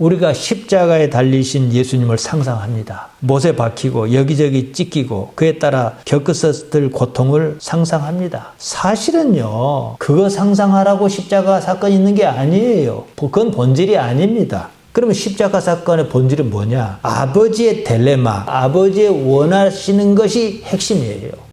우리가 십자가에 달리신 예수님을 상상합니다. 못에 박히고 여기저기 찢기고 그에 따라 겪었을 고통을 상상합니다. 사실은요, 그거 상상하라고 십자가 사건이 있는 게 아니에요. 그건 본질이 아닙니다. 그러면 십자가 사건의 본질은 뭐냐? 아버지의 딜레마, 아버지의 원하시는 것이 핵심이에요.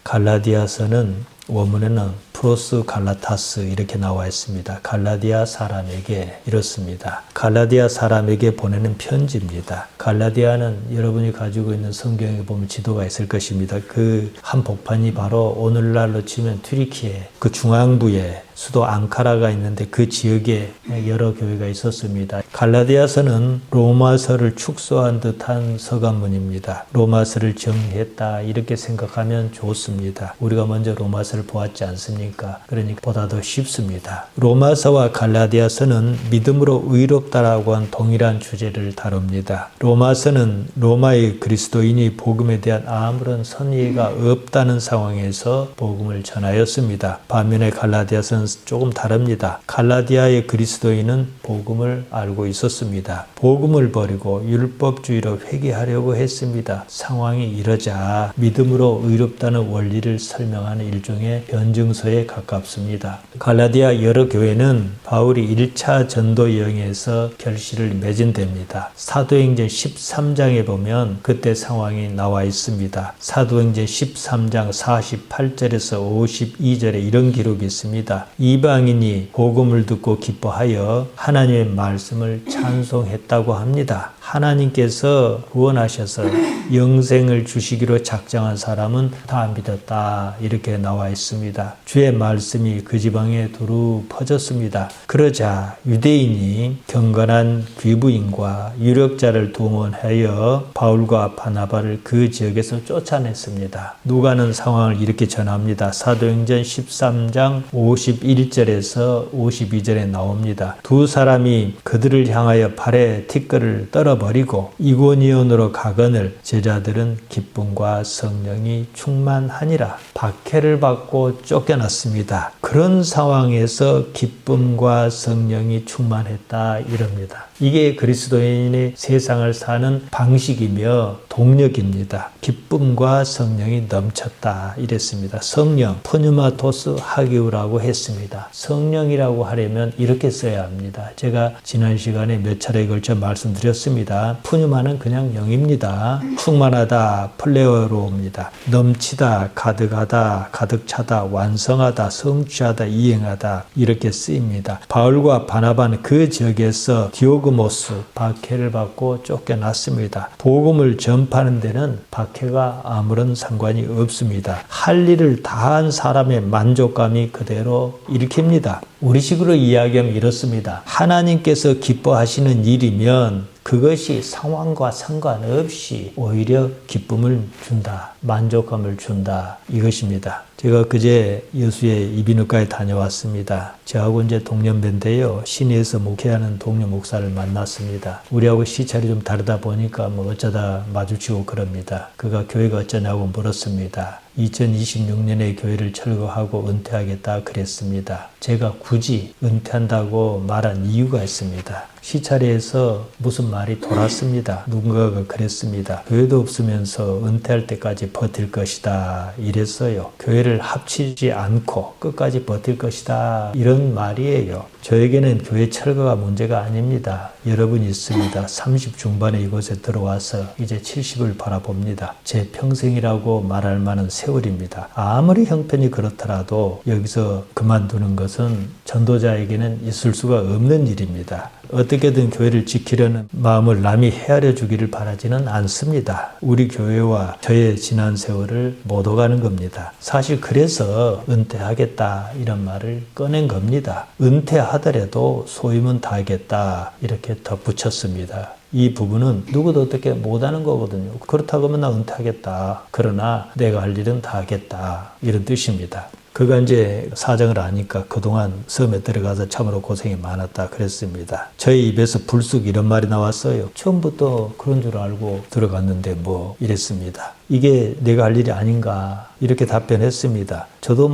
갈라디아서는 원문에는 프로스 갈라타스 이렇게 나와 있습니다. 갈라디아 사람에게 이렇습니다. 갈라디아 사람에게 보내는 편지입니다. 갈라디아는 여러분이 가지고 있는 성경에 보면 지도가 있을 것입니다. 그 한 복판이 바로 오늘날로 치면 튀르키예 그 중앙부에 수도 앙카라가 있는데 그 지역에 여러 교회가 있었습니다. 갈라디아서는 로마서를 축소한 듯한 서간문입니다. 로마서를 정리했다 이렇게 생각하면 좋습니다. 우리가 먼저 로마서를 보았지 않습니까? 그러니까 보다 더 쉽습니다. 로마서와 갈라디아서는 믿음으로 의롭다라고 한 동일한 주제를 다룹니다. 로마서는 로마의 그리스도인이 복음에 대한 아무런 선의가 없다는 상황에서 복음을 전하였습니다. 반면에 갈라디아서는 조금 다릅니다. 갈라디아의 그리스도인은 복음을 알고 있었습니다. 복음을 버리고 율법주의로 회귀하려고 했습니다. 상황이 이러자 믿음으로 의롭다는 원리를 설명하는 일종의 변증서에 가깝습니다. 갈라디아 여러 교회는 바울이 1차 전도 여행에서 결실을 맺은 데입니다. 사도행전 13장에 보면 그때 상황이 나와 있습니다. 사도행전 13장 48절에서 52절에 이런 기록이 있습니다. 이방인이 복음을 듣고 기뻐하여 하나님의 말씀을 찬송했다고 합니다. 하나님께서 구원하셔서 영생을 주시기로 작정한 사람은 다 믿었다 이렇게 나와 있습니다. 주의 말씀이 그 지방에 두루 퍼졌습니다. 그러자 유대인이 경건한 귀부인과 유력자를 동원하여 바울과 바나바를 그 지역에서 쫓아냈습니다. 누가는 상황을 이렇게 전합니다. 사도행전 13장 51절에서 52절에 나옵니다. 두 사람이 그들을 향하여 발에 티끌을 떨어버리고 이고니온으로 가거늘 제자들은 기쁨과 성령이 충만하니라. 박해를 받고 쫓겨났습니다. 그런 상황에서 기쁨과 성령이 충만했다 이럽니다. 이게 그리스도인의 세상을 사는 방식이며 동력입니다. 기쁨과 성령이 넘쳤다 이랬습니다. 성령, 푸뉴마토스 하기우라고 했습니다. 성령이라고 하려면 이렇게 써야 합니다. 제가 지난 시간에 몇 차례에 걸쳐 말씀드렸습니다. 푸뉴마는 그냥 영입니다. 충만하다, 플레어로입니다. 넘치다, 가득하다, 가득 차다, 완성하다, 성취하다, 이행하다 이렇게 쓰입니다. 바울과 바나바는 그 지역에서 디오그모스, 박해를 받고 쫓겨났습니다. 복음을 전파하는 데는 박해가 아무런 상관이 없습니다. 할 일을 다한 사람의 만족감이 그대로 일으킵니다. 우리식으로 이야기하면 이렇습니다. 하나님께서 기뻐하시는 일이면 그것이 상황과 상관없이 오히려 기쁨을 준다. 만족감을 준다. 이것입니다. 제가 그제 여수의 이비인후과에 다녀왔습니다. 저하고 이제 동년배인데요. 시내에서 목회하는 동료 목사를 만났습니다. 우리하고 시찰이 좀 다르다 보니까 어쩌다 마주치고 그럽니다. 그가 교회가 어쩌냐고 물었습니다. 2026년에 교회를 철거하고 은퇴하겠다 그랬습니다. 제가 굳이 은퇴한다고 말한 이유가 있습니다. 시찰에서 무슨 말이 돌았습니다. 누군가가 그랬습니다. 교회도 없으면서 은퇴할 때까지 버틸 것이다 이랬어요. 교회를 합치지 않고 끝까지 버틸 것이다 이런 말이에요. 저에게는 교회 철거가 문제가 아닙니다. 여러분이 있습니다. 30 중반에 이곳에 들어와서 이제 70을 바라봅니다. 제 평생이라고 말할 만한 세월입니다. 아무리 형편이 그렇더라도 여기서 그만두는 것은 전도자에게는 있을 수가 없는 일입니다. 어떻게든 교회를 지키려는 마음을 남이 헤아려 주기를 바라지는 않습니다. 우리 교회와 저의 지난 세월을 못 오가는 겁니다. 사실 그래서 은퇴하겠다 이런 말을 꺼낸 겁니다. 은퇴하더라도 소임은 다하겠다 이렇게 덧붙였습니다. 이 부분은 누구도 어떻게 못하는 거거든요. 그렇다고 하면 나 은퇴하겠다. 그러나 내가 할 일은 다 하겠다. 이런 뜻입니다. 그가 이제 사정을 아니까 그동안 섬에 들어가서 참으로 고생이 많았다 그랬습니다. 저희 입에서 불쑥 이런 말이 나왔어요. 처음부터 그런 줄 알고 들어갔는데 뭐 이랬습니다. 이게 내가 할 일이 아닌가 이렇게 답변했습니다. 저도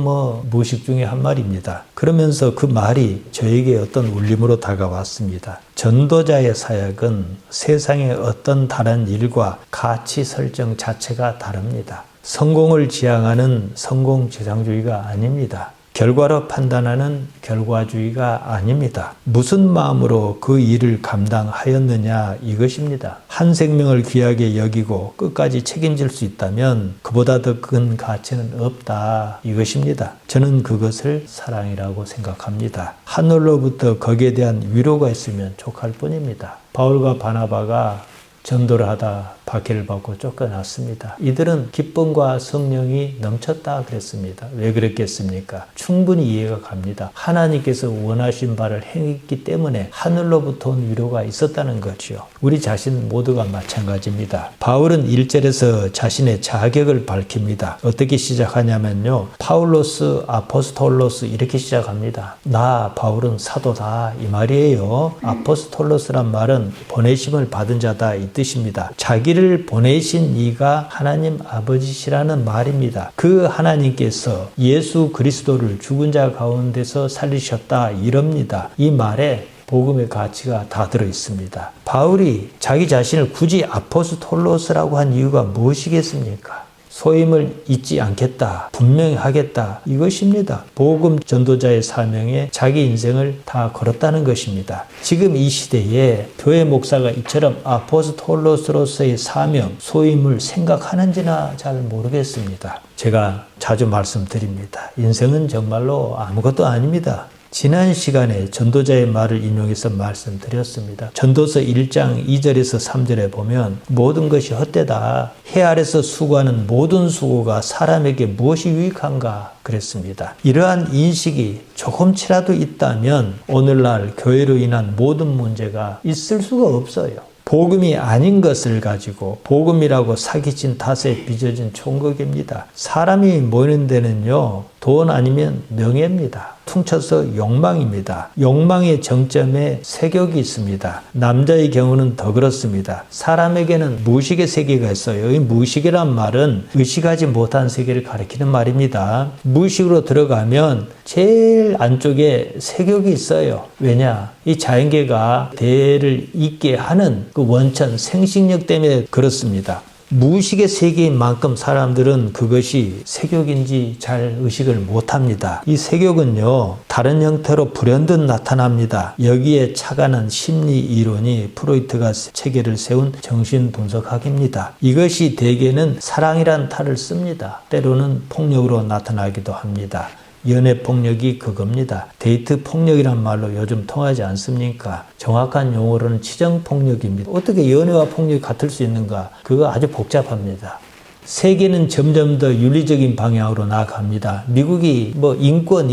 무의식 중에 한 말입니다. 그러면서 그 말이 저에게 어떤 울림으로 다가왔습니다. 전도자의 사역은 세상의 어떤 다른 일과 가치 설정 자체가 다릅니다. 성공을 지향하는 성공지상주의가 아닙니다. 결과로 판단하는 결과주의가 아닙니다. 무슨 마음으로 그 일을 감당하였느냐 이것입니다. 한 생명을 귀하게 여기고 끝까지 책임질 수 있다면 그보다 더 큰 가치는 없다 이것입니다. 저는 그것을 사랑이라고 생각합니다. 하늘로부터 거기에 대한 위로가 있으면 족할 뿐입니다. 바울과 바나바가 전도를 하다 박해를 받고 쫓겨났습니다. 이들은 기쁨과 성령이 넘쳤다 그랬습니다. 왜 그랬겠습니까? 충분히 이해가 갑니다. 하나님께서 원하신 바를 행했기 때문에 하늘로부터 온 위로가 있었다는 거죠. 우리 자신 모두가 마찬가지입니다. 바울은 1절에서 자신의 자격을 밝힙니다. 어떻게 시작하냐면요. 파울로스 아포스톨로스 이렇게 시작합니다. 나 바울은 사도다 이 말이에요. 아포스톨로스란 말은 보내심을 받은 자다 이 뜻입니다. 자기를 보내신 이가 하나님 아버지시라는 말입니다. 그 하나님께서 예수 그리스도를 죽은 자 가운데서 살리셨다 이럽니다. 이 말에 복음의 가치가 다 들어 있습니다. 바울이 자기 자신을 굳이 아포스톨로스라고 한 이유가 무엇이겠습니까? 소임을 잊지 않겠다, 분명히 하겠다 이것입니다. 복음 전도자의 사명에 자기 인생을 다 걸었다는 것입니다. 지금 이 시대에 교회 목사가 이처럼 아포스톨로스로서의 사명, 소임을 생각하는지나 잘 모르겠습니다. 제가 자주 말씀드립니다. 인생은 정말로 아무것도 아닙니다. 지난 시간에 전도자의 말을 인용해서 말씀드렸습니다. 전도서 1장 2절에서 3절에 보면 모든 것이 헛되다. 해 아래서 수고하는 모든 수고가 사람에게 무엇이 유익한가 그랬습니다. 이러한 인식이 조금치라도 있다면 오늘날 교회로 인한 모든 문제가 있을 수가 없어요. 복음이 아닌 것을 가지고 복음이라고 사기친 탓에 빚어진 총극입니다. 사람이 모이는 데는요. 돈 아니면 명예입니다. 퉁쳐서 욕망입니다. 욕망의 정점에 세격이 있습니다. 남자의 경우는 더 그렇습니다. 사람에게는 무의식의 세계가 있어요. 이 무의식이란 말은 의식하지 못한 세계를 가리키는 말입니다. 무의식으로 들어가면 제일 안쪽에 세격이 있어요. 왜냐? 이 자연계가 대를 잇게 하는 그 원천 생식력 때문에 그렇습니다. 무의식의 세계인 만큼 사람들은 그것이 세격인지 잘 의식을 못합니다. 이 세격은요. 다른 형태로 불현듯 나타납니다. 여기에 차가는 심리 이론이 프로이트가 체계를 세운 정신분석학입니다. 이것이 대개는 사랑이란 탈을 씁니다. 때로는 폭력으로 나타나기도 합니다. 연애폭력이 그겁니다. 데이트폭력이란 말로 요즘 통하지 않습니까? 정확한 용어로는 치정폭력입니다. 어떻게 연애와 폭력이 같을 수 있는가? 그거 아주 복잡합니다. 세계는 점점 더 윤리적인 방향으로 나아갑니다. 미국이 인권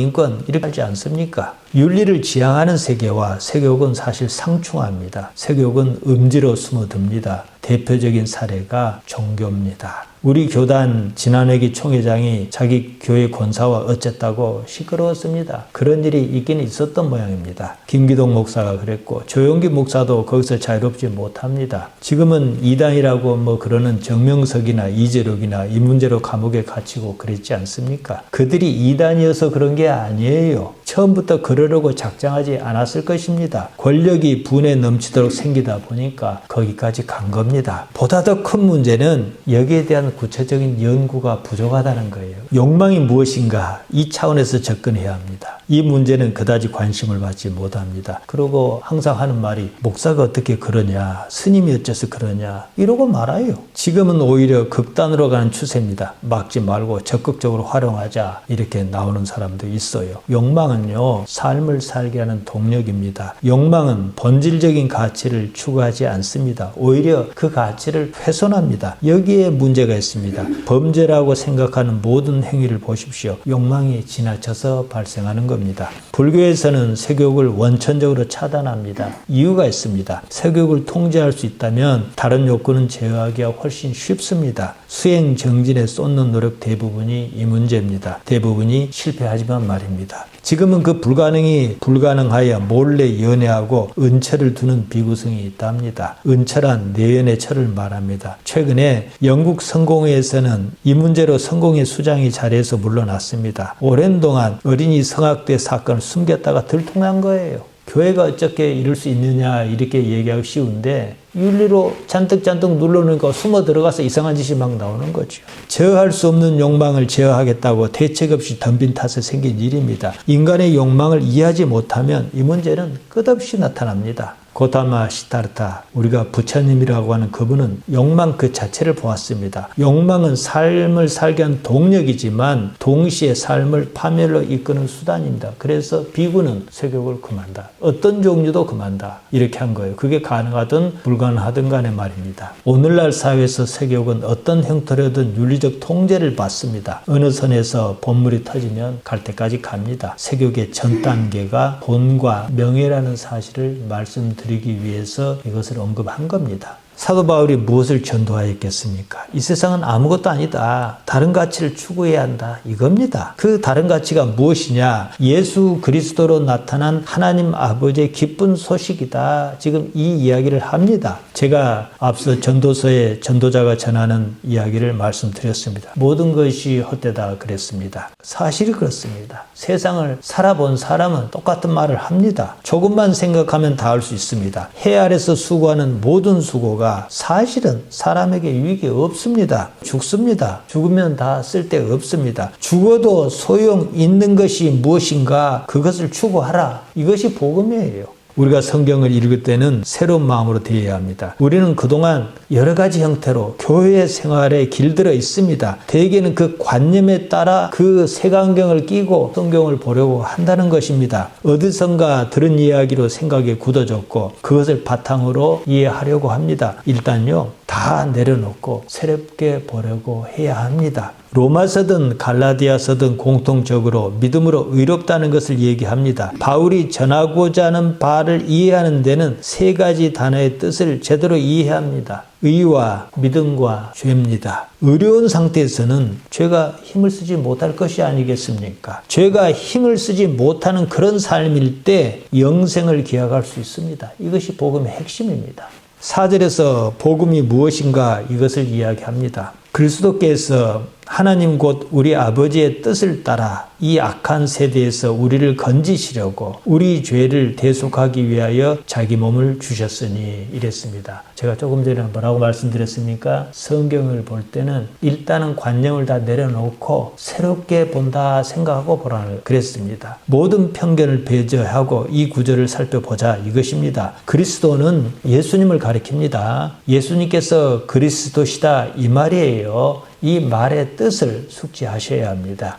이렇게 하지 않습니까? 윤리를 지향하는 세계와 세욕은 사실 상충합니다. 세욕은 음지로 숨어듭니다. 대표적인 사례가 종교입니다. 우리 교단 진한회기 총회장이 자기 교회 권사와 어쨌다고 시끄러웠습니다. 그런 일이 있긴 있었던 모양입니다. 김기동 목사가 그랬고 조용기 목사도 거기서 자유롭지 못합니다. 지금은 이단이라고 그러는 정명석이나 이재록이나 이 문제로 감옥에 갇히고 그랬지 않습니까? 그들이 이단이어서 그런 게 아니에요. 처음부터 그러려고 작정하지 않았을 것입니다. 권력이 분에 넘치도록 생기다 보니까 거기까지 간 겁니다. 보다 더 큰 문제는 여기에 대한 구체적인 연구가 부족하다는 거예요. 욕망이 무엇인가 이 차원에서 접근해야 합니다. 이 문제는 그다지 관심을 받지 못합니다. 그리고 항상 하는 말이 목사가 어떻게 그러냐, 스님이 어째서 그러냐 이러고 말아요. 지금은 오히려 극단으로 가는 추세입니다. 막지 말고 적극적으로 활용하자 이렇게 나오는 사람도 있어요. 욕망은요 삶을 살게 하는 동력입니다. 욕망은 본질적인 가치를 추구하지 않습니다. 오히려 그 가치를 훼손합니다. 여기에 문제가 있습니다. 범죄라고 생각하는 모든 행위를 보십시오. 욕망이 지나쳐서 발생하는 겁니다. 불교에서는 세욕을 원천적으로 차단합니다. 이유가 있습니다. 세욕을 통제할 수 있다면 다른 욕구는 제어하기가 훨씬 쉽습니다. 수행 정진에 쏟는 노력 대부분이 이 문제입니다. 대부분이 실패하지만 말입니다. 지금은 그 불가능하여 몰래 연애하고 은철을 두는 비구성이 있답니다. 은철한 내연의 철을 말합니다. 최근에 영국 성공회에서는 이 문제로 성공회 수장이 자리에서 물러났습니다. 오랜 동안 어린이 성학대 사건을 숨겼다가 들통난 거예요. 교회가 어떻게 이럴 수 있느냐 이렇게 얘기하기 쉬운데 윤리로 잔뜩 눌러놓으니까 숨어 들어가서 이상한 짓이 막 나오는 거죠. 제어할 수 없는 욕망을 제어하겠다고 대책 없이 덤빈 탓에 생긴 일입니다. 인간의 욕망을 이해하지 못하면 이 문제는 끝없이 나타납니다. 고타마 시타르타, 우리가 부처님이라고 하는 그분은 욕망 그 자체를 보았습니다. 욕망은 삶을 살게 한 동력이지만 동시에 삶을 파멸로 이끄는 수단입니다. 그래서 비구는 세욕을 금한다. 어떤 종류도 금한다. 이렇게 한 거예요. 그게 가능하든 불가능하든 간에 말입니다. 오늘날 사회에서 세욕은 어떤 형태로든 윤리적 통제를 받습니다. 어느 선에서 본물이 터지면 갈 때까지 갑니다. 세욕의 전 단계가 돈과 명예라는 사실을 말씀드리기 위해서 이것을 언급한 겁니다. 사도 바울이 무엇을 전도하였겠습니까? 이 세상은 아무것도 아니다. 다른 가치를 추구해야 한다. 이겁니다. 그 다른 가치가 무엇이냐? 예수 그리스도로 나타난 하나님 아버지의 기쁜 소식이다. 지금 이 이야기를 합니다. 제가 앞서 전도서에 전도자가 전하는 이야기를 말씀드렸습니다. 모든 것이 헛되다 그랬습니다. 사실이 그렇습니다. 세상을 살아본 사람은 똑같은 말을 합니다. 조금만 생각하면 다 알 수 있습니다. 해 아래서 수고하는 모든 수고가 사실은 사람에게 유익이 없습니다. 죽습니다. 죽으면 다 쓸데가 없습니다. 죽어도 소용 있는 것이 무엇인가 그것을 추구하라. 이것이 복음이에요. 우리가 성경을 읽을 때는 새로운 마음으로 대해야 합니다. 우리는 그동안 여러 가지 형태로 교회 생활에 길들어 있습니다. 대개는 그 관념에 따라 그 색안경을 끼고 성경을 보려고 한다는 것입니다. 어디선가 들은 이야기로 생각이 굳어졌고 그것을 바탕으로 이해하려고 합니다. 일단요, 다 내려놓고 새롭게 보려고 해야 합니다. 로마서든 갈라디아서든 공통적으로 믿음으로 의롭다는 것을 얘기합니다. 바울이 전하고자 하는 바를 이해하는 데는 세 가지 단어의 뜻을 제대로 이해해야 합니다. 의와 믿음과 죄입니다. 의로운 상태에서는 죄가 힘을 쓰지 못할 것이 아니겠습니까? 죄가 힘을 쓰지 못하는 그런 삶일 때 영생을 기약할 수 있습니다. 이것이 복음의 핵심입니다. 4절에서 복음이 무엇인가 이것을 이야기합니다. 그리스도께서 하나님 곧 우리 아버지의 뜻을 따라 이 악한 세대에서 우리를 건지시려고 우리 죄를 대속하기 위하여 자기 몸을 주셨으니 이랬습니다. 제가 조금 전에 뭐라고 말씀드렸습니까? 성경을 볼 때는 일단은 관념을 다 내려놓고 새롭게 본다 생각하고 보라는 그랬습니다. 모든 편견을 배제하고 이 구절을 살펴보자 이것입니다. 그리스도는 예수님을 가리킵니다. 예수님께서 그리스도시다 이 말이에요. 이 말의 뜻을 숙지하셔야 합니다.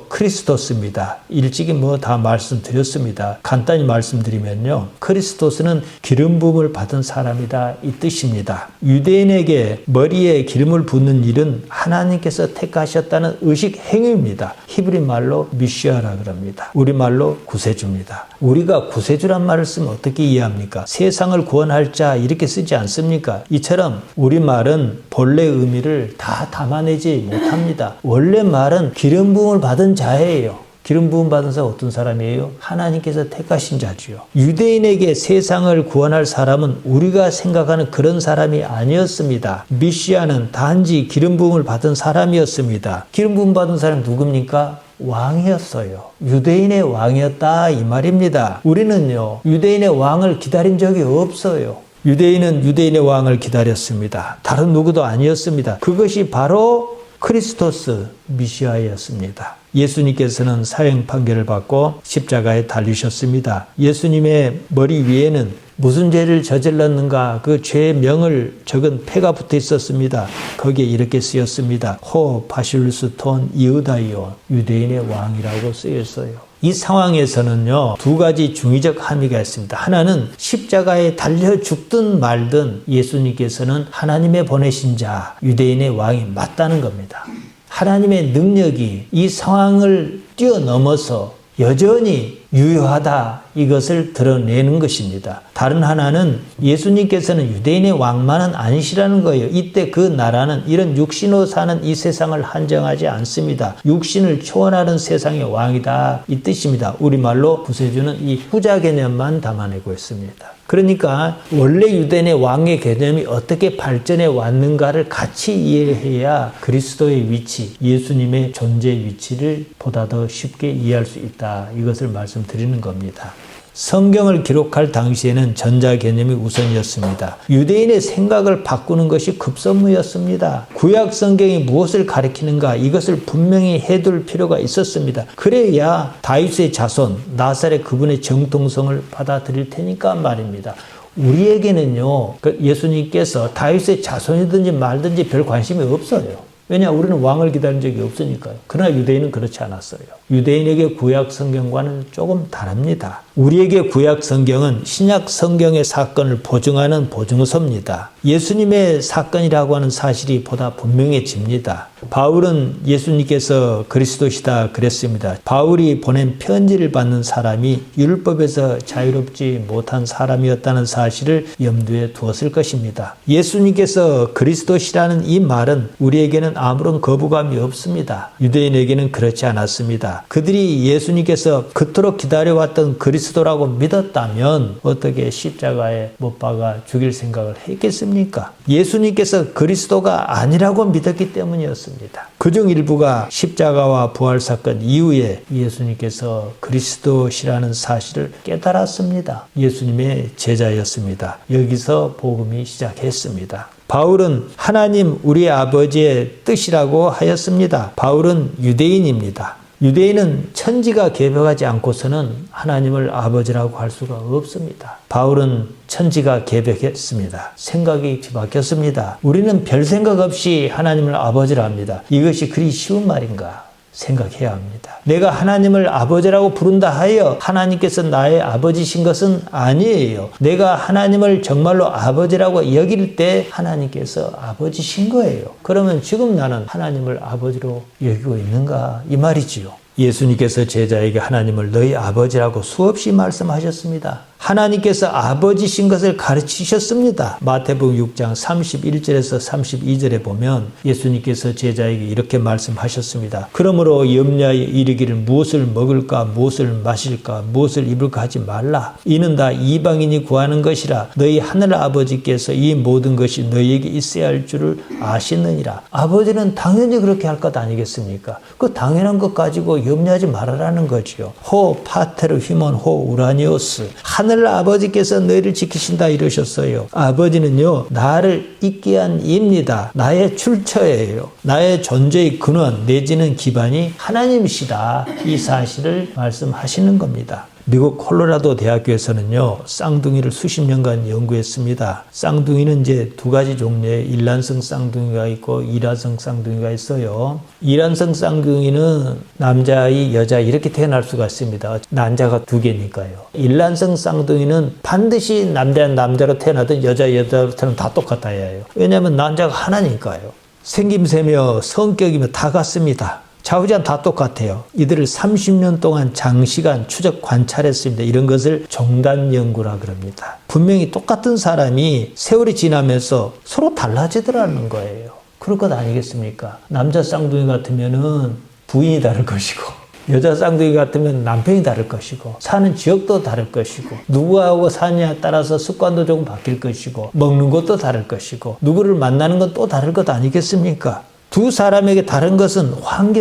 크리스토스입니다. 일찍이 다 말씀드렸습니다. 간단히 말씀드리면요. 크리스토스는 기름 부음을 받은 사람이다 이 뜻입니다. 유대인에게 머리에 기름을 붓는 일은 하나님께서 택하셨다는 의식 행위입니다. 히브리 말로 미시아라 그럽니다. 우리말로 구세주입니다. 우리가 구세주란 말을 쓰면 어떻게 이해합니까? 세상을 구원할 자 이렇게 쓰지 않습니까? 이처럼 우리말은 본래 의미를 다 담아내지 못합니다. 원래 말은 기름 부음을 받은 자예요. 기름 부음 받은 자가 어떤 사람이에요? 하나님께서 택하신 자지요. 유대인에게 세상을 구원할 사람은 우리가 생각하는 그런 사람이 아니었습니다. 미시아는 단지 기름 부음을 받은 사람이었습니다. 기름 부음 받은 사람이 누굽니까? 왕이었어요. 유대인의 왕이었다 이 말입니다. 우리는요, 유대인의 왕을 기다린 적이 없어요. 유대인은 유대인의 왕을 기다렸습니다. 다른 누구도 아니었습니다. 그것이 바로 크리스토스 미시아였습니다. 예수님께서는 사형 판결을 받고 십자가에 달리셨습니다. 예수님의 머리 위에는 무슨 죄를 저질렀는가 그 죄의 명을 적은 패가 붙어 있었습니다. 거기에 이렇게 쓰였습니다. 호 바실루스 톤 이우다이오, 유대인의 왕이라고 쓰여 있어요. 이 상황에서는요, 두 가지 중의적 함의가 있습니다. 하나는 십자가에 달려 죽든 말든 예수님께서는 하나님의 보내신 자, 유대인의 왕이 맞다는 겁니다. 하나님의 능력이 이 상황을 뛰어넘어서 여전히 유효하다 이것을 드러내는 것입니다. 다른 하나는 예수님께서는 유대인의 왕만은 아니시라는 거예요. 이때 그 나라는 이런 육신으로 사는 이 세상을 한정하지 않습니다. 육신을 초월하는 세상의 왕이다 이 뜻입니다. 우리말로 구세주는 이 후자 개념만 담아내고 있습니다. 그러니까 원래 유대인의 왕의 개념이 어떻게 발전해 왔는가를 같이 이해해야 그리스도의 위치, 예수님의 존재 위치를 보다 더 쉽게 이해할 수 있다. 이것을 말씀드리는 겁니다. 성경을 기록할 당시에는 전자 개념이 우선이었습니다. 유대인의 생각을 바꾸는 것이 급선무였습니다. 구약 성경이 무엇을 가리키는가 이것을 분명히 해둘 필요가 있었습니다. 그래야 다윗의 자손, 나사렛 그분의 정통성을 받아들일 테니까 말입니다. 우리에게는요, 예수님께서 다윗의 자손이든지 말든지 별 관심이 없어요. 왜냐? 우리는 왕을 기다린 적이 없으니까요. 그러나 유대인은 그렇지 않았어요. 유대인에게 구약 성경과는 조금 다릅니다. 우리에게 구약 성경은 신약 성경의 사건을 보증하는 보증서입니다. 예수님의 사건이라고 하는 사실이 보다 분명해집니다. 바울은 예수님께서 그리스도시다 그랬습니다. 바울이 보낸 편지를 받는 사람이 율법에서 자유롭지 못한 사람이었다는 사실을 염두에 두었을 것입니다. 예수님께서 그리스도시라는 이 말은 우리에게는 아무런 거부감이 없습니다. 유대인에게는 그렇지 않았습니다. 그들이 예수님께서 그토록 기다려왔던 그리스도라고 믿었다면 어떻게 십자가에 못 박아 죽일 생각을 했겠습니까? 예수님께서 그리스도가 아니라고 믿었기 때문이었습니다. 그중 일부가 십자가와 부활 사건 이후에 예수님께서 그리스도시라는 사실을 깨달았습니다. 예수님의 제자였습니다. 여기서 복음이 시작했습니다. 바울은 하나님 우리 아버지의 뜻이라고 하였습니다. 바울은 유대인입니다. 유대인은 천지가 개벽하지 않고서는 하나님을 아버지라고 할 수가 없습니다. 바울은 천지가 개벽했습니다. 생각이 바뀌었습니다. 우리는 별 생각 없이 하나님을 아버지라 합니다. 이것이 그리 쉬운 말인가 생각해야 합니다. 내가 하나님을 아버지라고 부른다 하여 하나님께서 나의 아버지신 것은 아니에요. 내가 하나님을 정말로 아버지라고 여길 때 하나님께서 아버지신 거예요. 그러면 지금 나는 하나님을 아버지로 여기고 있는가 이 말이지요. 예수님께서 제자에게 하나님을 너희 아버지라고 수없이 말씀하셨습니다. 하나님께서 아버지신 것을 가르치셨습니다. 마태복음 6장 31절에서 32절에 보면 예수님께서 제자에게 이렇게 말씀하셨습니다. 그러므로 염려하여 이르기를 무엇을 먹을까 무엇을 마실까 무엇을 입을까 하지 말라. 이는 다 이방인이 구하는 것이라. 너희 하늘 아버지께서 이 모든 것이 너희에게 있어야 할 줄을 아시느니라. 아버지는 당연히 그렇게 할 것 아니겠습니까? 그 당연한 것 가지고 염려하지 말아라는 거지요. 호 파테르 휴먼 호 우라니오스. 하늘 아버지께서 너희를 지키신다 이러셨어요. 아버지는요, 나를 있게 한 이입니다. 나의 출처예요. 나의 존재의 근원 내지는 기반이 하나님이시다. 이 사실을 말씀하시는 겁니다. 미국 콜로라도 대학교에서는요, 쌍둥이를 수십 년간 연구했습니다. 쌍둥이는 이제 두 가지 종류의 일란성 쌍둥이가 있고 이란성 쌍둥이가 있어요. 이란성 쌍둥이는 남자아이, 여자아이 이렇게 태어날 수가 있습니다. 난자가 두 개니까요. 일란성 쌍둥이는 반드시 남자로 태어나든 여자로 태어나든 다 똑같아야 해요. 왜냐하면 난자가 하나니까요. 생김새며 성격이며 다 같습니다. 좌우지간 다 똑같아요. 이들을 30년 동안 장시간 추적 관찰했습니다. 이런 것을 종단 연구라 그럽니다. 분명히 똑같은 사람이 세월이 지나면서 서로 달라지더라는 거예요. 그럴 것 아니겠습니까? 남자 쌍둥이 같으면은 부인이 다를 것이고, 여자 쌍둥이 같으면 남편이 다를 것이고, 사는 지역도 다를 것이고, 누구하고 사느냐에 따라서 습관도 조금 바뀔 것이고, 먹는 것도 다를 것이고, 누구를 만나는 건 또 다를 것 아니겠습니까? 두 사람에게 다른 것은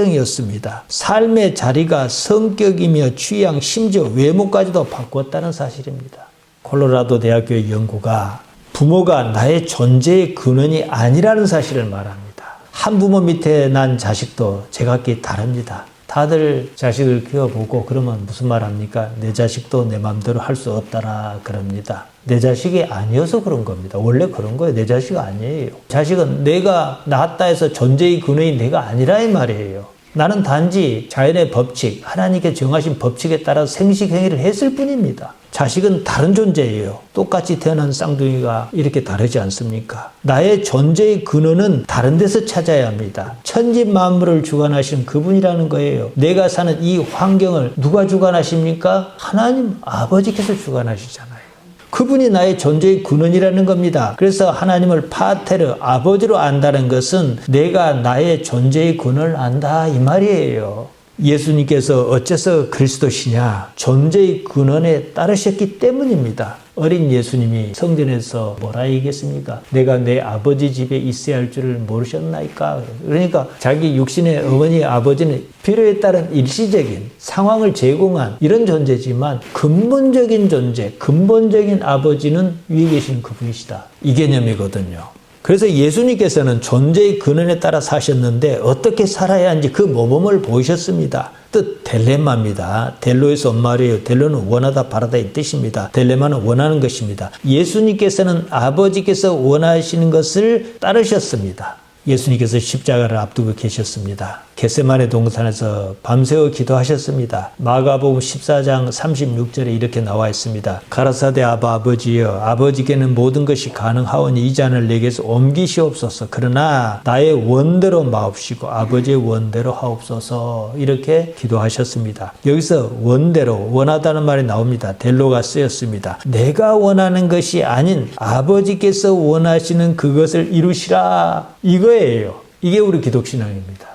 환경이었습니다. 삶의 자리가 성격이며 취향, 심지어 외모까지도 바꾸었다는 사실입니다. 콜로라도 대학교의 연구가 부모가 나의 존재의 근원이 아니라는 사실을 말합니다. 한 부모 밑에 난 자식도 제각기 다릅니다. 다들 자식을 키워보고 그러면 무슨 말 합니까? 내 자식도 내 마음대로 할 수 없다라 그럽니다. 내 자식이 아니어서 그런 겁니다. 원래 그런 거예요. 내 자식 아니에요. 자식은 내가 낳았다 해서 존재의 근원이 내가 아니라 이 말이에요. 나는 단지 자연의 법칙, 하나님께 정하신 법칙에 따라 생식행위를 했을 뿐입니다. 자식은 다른 존재예요. 똑같이 태어난 쌍둥이가 이렇게 다르지 않습니까? 나의 존재의 근원은 다른 데서 찾아야 합니다. 천지 만물을 주관하시는 그분이라는 거예요. 내가 사는 이 환경을 누가 주관하십니까? 하나님 아버지께서 주관하시잖아요. 그분이 나의 존재의 근원이라는 겁니다. 그래서 하나님을 파테르, 아버지로 안다는 것은 내가 나의 존재의 근원을 안다 이 말이에요. 예수님께서 어째서 그리스도시냐? 존재의 근원에 따르셨기 때문입니다. 어린 예수님이 성전에서 뭐라 얘기했습니까? 내가 내 아버지 집에 있어야 할 줄을 모르셨나이까? 그러니까 자기 육신의 어머니 아버지는 필요에 따른 일시적인 상황을 제공한 이런 존재지만 근본적인 존재, 근본적인 아버지는 위에 계신 그분이시다. 이 개념이거든요. 그래서 예수님께서는 존재의 근원에 따라 사셨는데 어떻게 살아야 하는지 그 모범을 보이셨습니다. 뜻 델레마입니다. 델로에서 온 말이에요. 델로는 원하다 바라다 이 뜻입니다. 델레마는 원하는 것입니다. 예수님께서는 아버지께서 원하시는 것을 따르셨습니다. 예수님께서 십자가를 앞두고 계셨습니다. 겟세마네 동산에서 밤새워 기도하셨습니다. 마가복음 14장 36절에 이렇게 나와 있습니다. 가라사대 아버지여 아버지께는 모든 것이 가능하오니 이 잔을 내게서 옮기시옵소서. 그러나 나의 원대로 마옵시고 아버지의 원대로 하옵소서. 이렇게 기도하셨습니다. 여기서 원대로 원하다는 말이 나옵니다. 델로가 쓰였습니다. 내가 원하는 것이 아닌 아버지께서 원하시는 그것을 이루시라. 이거예요. 이게 우리 기독신앙입니다.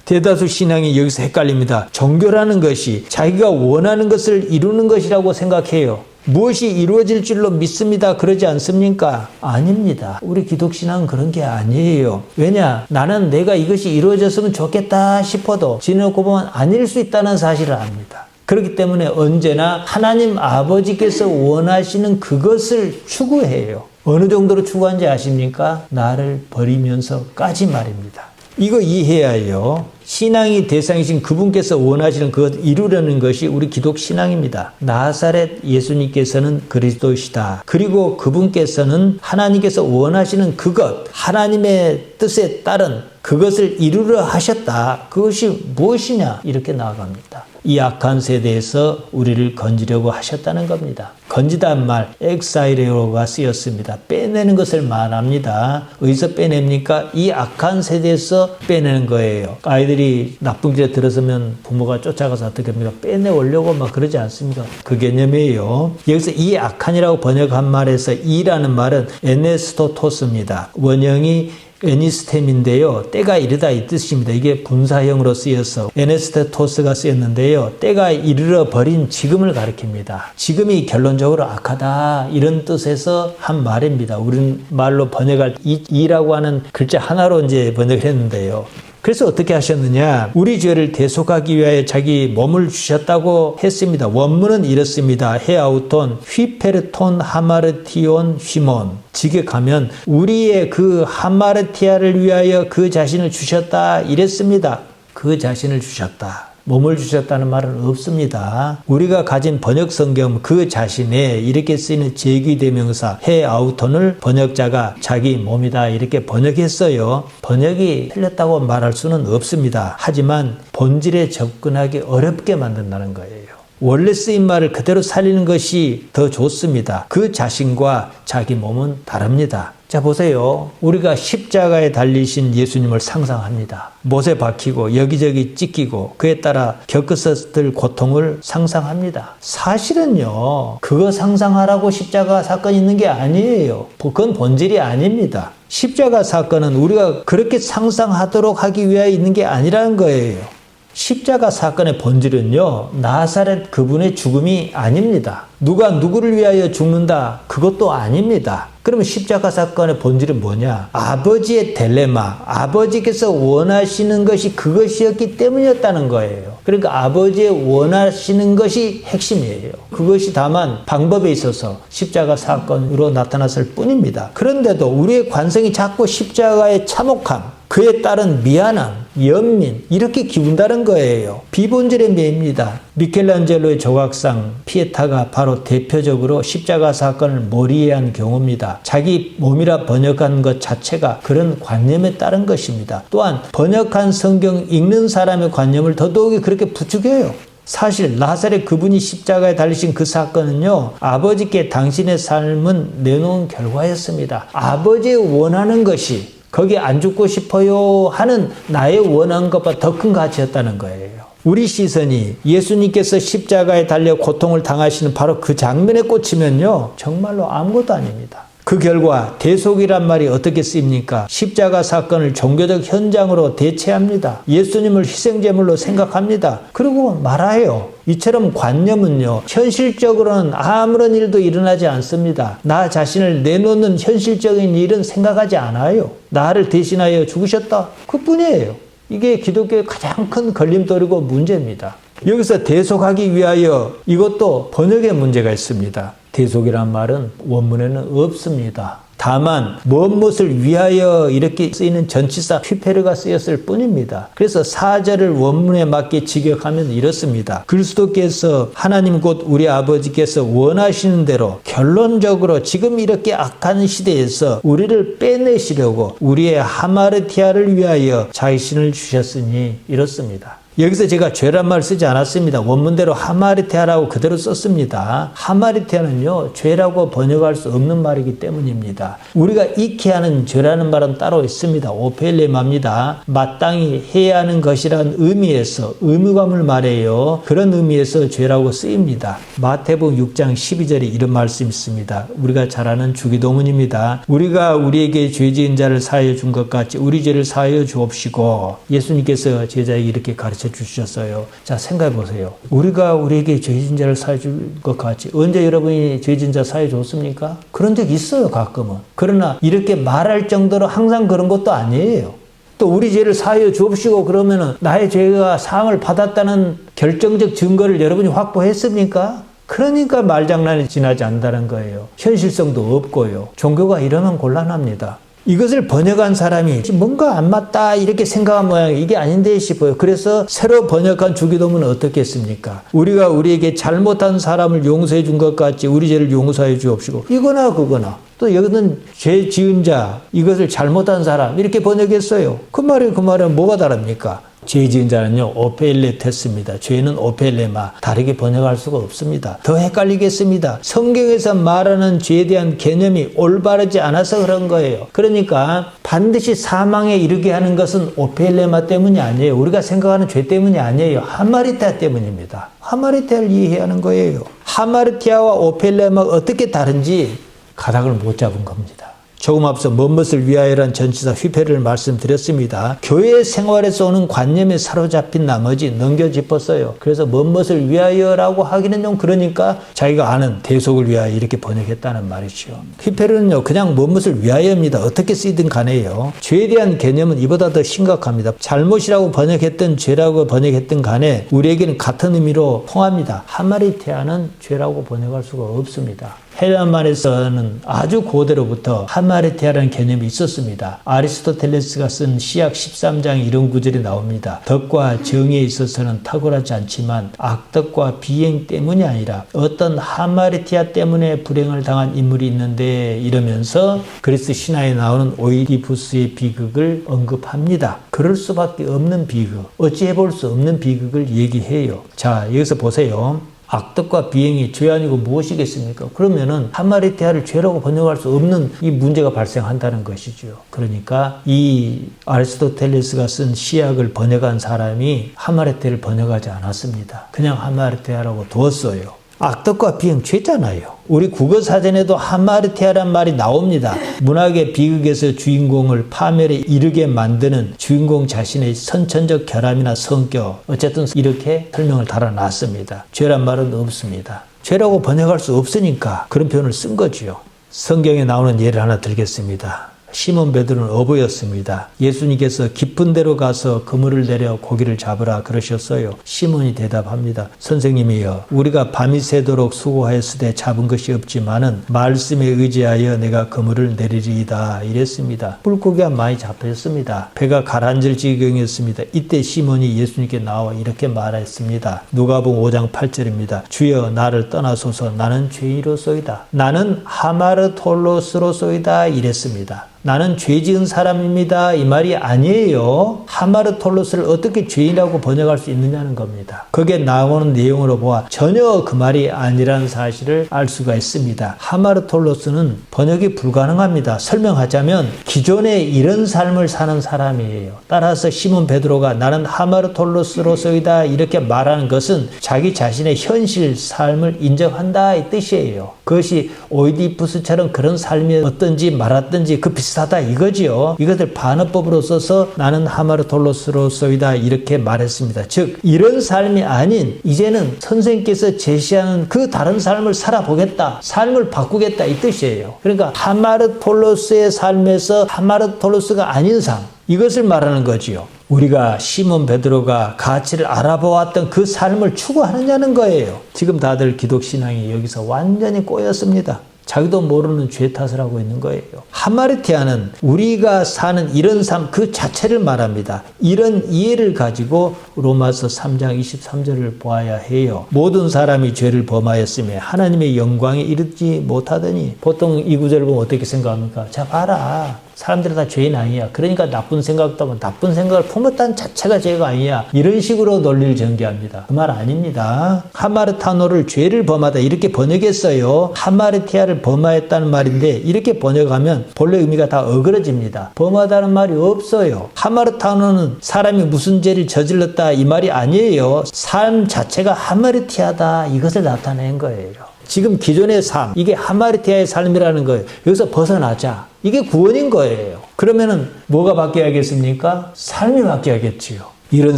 대다수 신앙이 여기서 헷갈립니다. 종교라는 것이 자기가 원하는 것을 이루는 것이라고 생각해요. 무엇이 이루어질 줄로 믿습니다. 그러지 않습니까? 아닙니다. 우리 기독신앙은 그런 게 아니에요. 왜냐? 나는 내가 이것이 이루어졌으면 좋겠다 싶어도 지내고 보면 아닐 수 있다는 사실을 압니다. 그렇기 때문에 언제나 하나님 아버지께서 원하시는 그것을 추구해요. 어느 정도로 추구한지 아십니까? 나를 버리면서까지 말입니다. 이거 이해해야 해요. 신앙의 대상이신 그분께서 원하시는 그것 이루려는 것이 우리 기독 신앙입니다. 나사렛 예수님께서는 그리스도시다. 그리고 그분께서는 하나님께서 원하시는 그것, 하나님의 뜻에 따른 그것을 이루려 하셨다. 그것이 무엇이냐? 이렇게 나아갑니다. 이 악한 세대에서 우리를 건지려고 하셨다는 겁니다. 건지다는 말, 엑사이레오가 쓰였습니다. 빼내는 것을 말합니다. 어디서 빼냅니까? 이 악한 세대에서 빼내는 거예요. 아이들이 나쁜 길에 들어서면 부모가 쫓아가서 어떻게 합니까? 빼내오려고 막 그러지 않습니까? 그 개념이에요. 여기서 이 악한이라고 번역한 말에서 이라는 말은 에네스토토스입니다. 원형이 에니스템인데요. 때가 이르다 이 뜻입니다. 이게 분사형으로 쓰여서 에네스테토스가 쓰였는데요. 때가 이르러 버린 지금을 가리킵니다. 지금이 결론적으로 악하다 이런 뜻에서 한 말입니다. 우리는 말로 번역할 이라고 하는 글자 하나로 이제 번역을 했는데요. 그래서 어떻게 하셨느냐? 우리 죄를 대속하기 위하여 자기 몸을 주셨다고 했습니다. 원문은 이렇습니다. 헤아우톤 휘페르톤 하마르티온 휘몬. 직역하면 우리의 그 하마르티아를 위하여 그 자신을 주셨다 이랬습니다. 그 자신을 주셨다. 몸을 주셨다는 말은 없습니다. 우리가 가진 번역 성경 그 자신에 이렇게 쓰이는 제귀대명사 헤아우톤을 번역자가 자기 몸이다 이렇게 번역했어요. 번역이 틀렸다고 말할 수는 없습니다. 하지만 본질에 접근하기 어렵게 만든다는 거예요. 원래 쓰인 말을 그대로 살리는 것이 더 좋습니다. 그 자신과 자기 몸은 다릅니다. 자 보세요. 우리가 십자가에 달리신 예수님을 상상합니다. 못에 박히고 여기저기 찢기고 그에 따라 겪었을 고통을 상상합니다. 사실은요. 그거 상상하라고 십자가 사건이 있는 게 아니에요. 그건 본질이 아닙니다. 십자가 사건은 우리가 그렇게 상상하도록 하기 위하여 있는 게 아니라는 거예요. 십자가 사건의 본질은요. 나사렛 그분의 죽음이 아닙니다. 누가 누구를 위하여 죽는다 그것도 아닙니다. 그러면 십자가 사건의 본질은 뭐냐? 아버지의 딜레마, 아버지께서 원하시는 것이 그것이었기 때문이었다는 거예요. 그러니까 아버지의 원하시는 것이 핵심이에요. 그것이 다만 방법에 있어서 십자가 사건으로 나타났을 뿐입니다. 그런데도 우리의 관성이 자꾸 십자가의 참혹함, 그에 따른 미안함, 연민 이렇게 기운다는 거예요. 비본질의 매입니다. 미켈란젤로의 조각상 피에타가 바로 대표적으로 십자가 사건을 몰이한 경우입니다. 자기 몸이라 번역한 것 자체가 그런 관념에 따른 것입니다. 또한 번역한 성경 읽는 사람의 관념을 더더욱이 그렇게 부추겨요. 사실 나사렛 그분이 십자가에 달리신 그 사건은요, 아버지께 당신의 삶은 내놓은 결과였습니다. 아버지의 원하는 것이 거기 안 죽고 싶어요 하는 나의 원하는 것보다 더 큰 가치였다는 거예요. 우리 시선이 예수님께서 십자가에 달려 고통을 당하시는 바로 그 장면에 꽂히면요, 정말로 아무것도 아닙니다. 그 결과 대속이란 말이 어떻게 쓰입니까? 십자가 사건을 종교적 현장으로 대체합니다. 예수님을 희생제물로 생각합니다. 그리고 말아요. 이처럼 관념은요, 현실적으로는 아무런 일도 일어나지 않습니다. 나 자신을 내놓는 현실적인 일은 생각하지 않아요. 나를 대신하여 죽으셨다. 그뿐이에요. 이게 기독교의 가장 큰 걸림돌이고 문제입니다. 여기서 대속하기 위하여 이것도 번역의 문제가 있습니다. 대속이란 말은 원문에는 없습니다. 다만 무엇을 위하여 이렇게 쓰이는 전치사 휘페르가 쓰였을 뿐입니다. 그래서 사절을 원문에 맞게 직역하면 이렇습니다. 그리스도께서 하나님 곧 우리 아버지께서 원하시는 대로 결론적으로 지금 이렇게 악한 시대에서 우리를 빼내시려고 우리의 하마르티아를 위하여 자신을 주셨으니 이렇습니다. 여기서 제가 죄란 말 쓰지 않았습니다. 원문대로 하마르티아라고 그대로 썼습니다. 하마르티아는요, 죄라고 번역할 수 없는 말이기 때문입니다. 우리가 익히 하는 죄라는 말은 따로 있습니다. 오펠레마입니다. 마땅히 해야 하는 것이라는 의미에서, 의무감을 말해요. 그런 의미에서 죄라고 쓰입니다. 마태복음 6장 12절에 이런 말씀이 있습니다. 우리가 잘 아는 주기도문입니다. 우리가 우리에게 죄 지은 자를 사하여 준 것 같이 우리 죄를 사하여 주옵시고, 예수님께서 제자에게 이렇게 가르쳐 주셨어요. 자, 생각해 보세요. 우리가 우리에게 죄진 자를 사해 줄 것 같이 언제 여러분이 죄진 자 사해 줬습니까? 그런 적 있어요, 가끔은. 그러나 이렇게 말할 정도로 항상 그런 것도 아니에요. 또 우리 죄를 사하여 주옵시고 그러면은 나의 죄가 사함을 받았다는 결정적 증거를 여러분이 확보했습니까? 그러니까 말장난이 지나지 않는다는 거예요. 현실성도 없고요. 종교가 이러면 곤란합니다. 이것을 번역한 사람이 뭔가 안 맞다 이렇게 생각한 모양이 이게 아닌데 싶어요. 그래서 새로 번역한 주기도문은 어떻게 했습니까? 우리가 우리에게 잘못한 사람을 용서해 준 것 같이 우리 죄를 용서해 주옵시고, 이거나 그거나. 또 여기는 죄 지은 자, 이것을 잘못한 사람 이렇게 번역했어요. 그 말은 뭐가 다릅니까? 죄 지은 자는요, 오펠레테스입니다. 죄는 오펠레마. 다르게 번역할 수가 없습니다. 더 헷갈리겠습니다. 성경에서 말하는 죄에 대한 개념이 올바르지 않아서 그런 거예요. 그러니까 반드시 사망에 이르게 하는 것은 오펠레마 때문이 아니에요. 우리가 생각하는 죄 때문이 아니에요. 하마르티아 때문입니다. 하마르티아를 이해해야 하는 거예요. 하마르티아와 오펠레마가 어떻게 다른지 가닥을 못 잡은 겁니다. 조금 앞서 무엇을 위하여란 전치사 휘페를 말씀드렸습니다. 교회 생활에서 오는 관념에 사로잡힌 나머지 넘겨짚었어요. 그래서 무엇을 위하여라고 하기는 좀 그러니까 자기가 아는 대속을 위하여 이렇게 번역했다는 말이죠. 휘페르는요, 그냥 무엇을 위하여입니다. 어떻게 쓰이든 간에요. 죄에 대한 개념은 이보다 더 심각합니다. 잘못이라고 번역했든 죄라고 번역했든 간에 우리에게는 같은 의미로 통합니다. 하마르티아는 죄라고 번역할 수가 없습니다. 헬라말에서는 아주 고대로부터 하마르티아라는 개념이 있었습니다. 아리스토텔레스가 쓴 시약 13장 이런 구절이 나옵니다. 덕과 정의에 있어서는 탁월하지 않지만 악덕과 비행 때문이 아니라 어떤 하마르티아 때문에 불행을 당한 인물이 있는데, 이러면서 그리스 신화에 나오는 오이디푸스의 비극을 언급합니다. 그럴 수밖에 없는 비극, 어찌해볼 수 없는 비극을 얘기해요. 자, 여기서 보세요. 악덕과 비행이 죄 아니고 무엇이겠습니까? 그러면은 하마르티아를 죄라고 번역할 수 없는 이 문제가 발생한다는 것이죠. 그러니까 이 아리스토텔레스가 쓴 시약을 번역한 사람이 하마르티아를 번역하지 않았습니다. 그냥 하마르티아라고 두었어요. 악덕과 비행 죄잖아요. 우리 국어사전에도 하마르티아란 말이 나옵니다. 문학의 비극에서 주인공을 파멸에 이르게 만드는 주인공 자신의 선천적 결함이나 성격, 어쨌든 이렇게 설명을 달아놨습니다. 죄란 말은 없습니다. 죄라고 번역할 수 없으니까 그런 표현을 쓴 거지요. 성경에 나오는 예를 하나 들겠습니다. 시몬 베드로는 어부였습니다. 예수님께서 깊은 데로 가서 그물을 내려 고기를 잡으라 그러셨어요. 시몬이 대답합니다. 선생님이여, 우리가 밤이 새도록 수고하였으되 잡은 것이 없지만은 말씀에 의지하여 내가 그물을 내리리이다 이랬습니다. 물고기가 많이 잡혔습니다. 배가 가라앉을 지경이었습니다. 이때 시몬이 예수님께 나와 이렇게 말했습니다. 누가복음 5장 8절입니다. 주여 나를 떠나소서 나는 죄인이로소이다. 나는 하마르톨로스로소이다 이랬습니다. 나는 죄 지은 사람입니다. 이 말이 아니에요. 하마르톨로스를 어떻게 죄인이라고 번역할 수 있느냐는 겁니다. 거기에 나오는 내용으로 보아 전혀 그 말이 아니라는 사실을 알 수가 있습니다. 하마르톨로스는 번역이 불가능합니다. 설명하자면 기존에 이런 삶을 사는 사람이에요. 따라서 시몬 베드로가 나는 하마르톨로스로서이다 이렇게 말하는 것은 자기 자신의 현실 삶을 인정한다 이 뜻이에요. 그것이 오이디푸스처럼 그런 삶이 어떤지 말았든지 그 비슷하다 이거지요. 이것을 반어법으로 써서 나는 하마르톨로스로서이다 이렇게 말했습니다. 즉 이런 삶이 아닌 이제는 선생님께서 제시하는 그 다른 삶을 살아보겠다. 삶을 바꾸겠다 이 뜻이에요. 그러니까 하마르톨로스의 삶에서 하마르톨로스가 아닌 삶 이것을 말하는 거지요. 우리가 시몬 베드로가 가치를 알아보았던 그 삶을 추구하느냐는 거예요. 지금 다들 기독신앙이 여기서 완전히 꼬였습니다. 자기도 모르는 죄 탓을 하고 있는 거예요. 하마르티아는 우리가 사는 이런 삶 그 자체를 말합니다. 이런 이해를 가지고 로마서 3장 23절을 보아야 해요. 모든 사람이 죄를 범하였으며 하나님의 영광에 이르지 못하더니 보통 이 구절을 보면 어떻게 생각합니까? 자 봐라. 사람들이 다 죄인 아니야. 그러니까 나쁜 생각도 하면 나쁜 생각을 품었다는 자체가 죄가 아니야. 이런 식으로 논리를 전개합니다. 그 말 아닙니다. 하마르타노를 죄를 범하다 이렇게 번역했어요. 하마르티아를 범하였다는 말인데 이렇게 번역하면 본래 의미가 다 어그러집니다. 범하다는 말이 없어요. 하마르타노는 사람이 무슨 죄를 저질렀다 이 말이 아니에요. 삶 자체가 하마르티아다 이것을 나타낸 거예요. 지금 기존의 삶, 이게 하마르티아의 삶이라는 거예요. 여기서 벗어나자. 이게 구원인 거예요. 그러면은 뭐가 바뀌어야겠습니까? 삶이 바뀌어야겠지요. 이런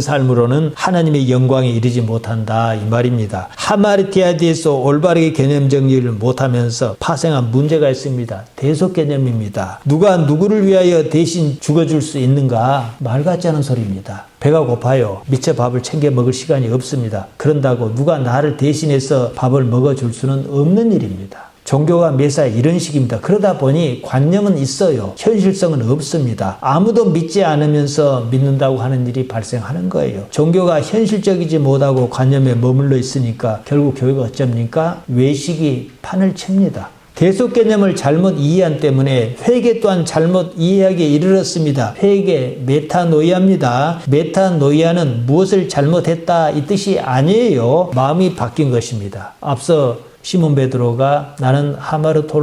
삶으로는 하나님의 영광에 이르지 못한다 이 말입니다. 하마르티아에 대해서 올바르게 개념 정리를 못하면서 파생한 문제가 있습니다. 대속 개념입니다. 누가 누구를 위하여 대신 죽어줄 수 있는가? 말 같지 않은 소리입니다. 배가 고파요. 미처 밥을 챙겨 먹을 시간이 없습니다. 그런다고 누가 나를 대신해서 밥을 먹어줄 수는 없는 일입니다. 종교가 매사 이런 식입니다. 그러다 보니 관념은 있어요. 현실성은 없습니다. 아무도 믿지 않으면서 믿는다고 하는 일이 발생하는 거예요. 종교가 현실적이지 못하고 관념에 머물러 있으니까 결국 교회가 어쩝니까? 외식이 판을 칩니다. 대속 개념을 잘못 이해한 때문에 회개 또한 잘못 이해하기에 이르렀습니다. 회개, 메타노이아입니다. 메타노이아는 무엇을 잘못했다 이 뜻이 아니에요. 마음이 바뀐 것입니다. 앞서 시몬 베드로가 나는